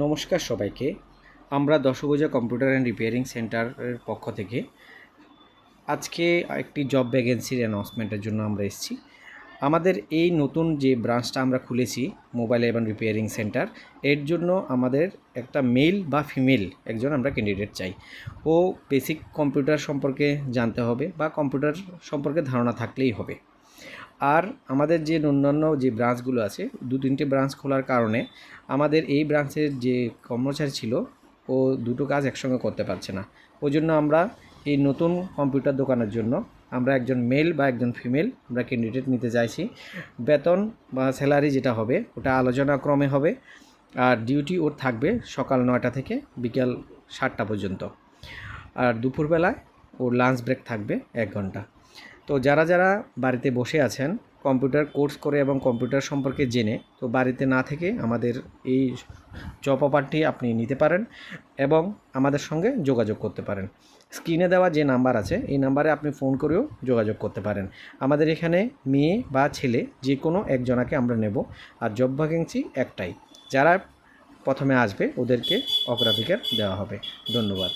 নমস্কার সবাইকে। আমরা দশভুজা কম্পিউটার অ্যান্ড রিপেয়ারিং সেন্টারের পক্ষ থেকে আজকে একটি জব ভ্যাকেন্সির অ্যানাউন্সমেন্টের জন্য আমরা এসেছি। আমাদের এই নতুন যে ব্রাঞ্চটা আমরা খুলেছি মোবাইল এবং রিপেয়ারিং সেন্টার, এর জন্য আমাদের একটা মেল বা ফিমেল একজন আমরা ক্যান্ডিডেট চাই। ও বেসিক কম্পিউটার সম্পর্কে জানতে হবে বা কম্পিউটার সম্পর্কে ধারণা থাকলেই হবে। আর আমাদের যে অন্যান্য যে ব্রাঞ্চগুলো আছে, 2-3টে ব্রাঞ্চ খোলার কারণে আমাদের এই ব্রাঞ্চের যে কর্মচারী ছিল ও দুটো কাজ একসঙ্গে করতে পারছে না। ওই জন্য আমরা এই নতুন কম্পিউটার দোকানের জন্য আমরা একজন মেল বা একজন ফিমেল আমরা ক্যান্ডিডেট নিতে চাইছি। বেতন বা স্যালারি যেটা হবে ওটা আলোচনা ক্রমে হবে। আর ডিউটি ওর থাকবে সকাল 9টা থেকে বিকাল 7টা পর্যন্ত। আর দুপুরবেলায় ওর লাঞ্চ ব্রেক থাকবে 1 ঘন্টা। তো যারা যারা বাড়িতে বসে আছেন কম্পিউটার কোর্স করে এবং কম্পিউটার সম্পর্কে জেনে, তো বাড়িতে না থেকে আমাদের এই জব অফারটি আপনি নিতে পারেন এবং আমাদের সঙ্গে যোগাযোগ করতে পারেন। স্ক্রিনে দেওয়া যে নাম্বার আছে এই নাম্বারে আপনি ফোন করেও যোগাযোগ করতে পারেন। আমাদের এখানে মেয়ে বা ছেলে যে কোনো একজনাকে আমরা নেব। আর জব ভ্যাকেন্সি একটাই, যারা প্রথমে আসবে ওদেরকে অগ্রাধিকার দেওয়া হবে। ধন্যবাদ।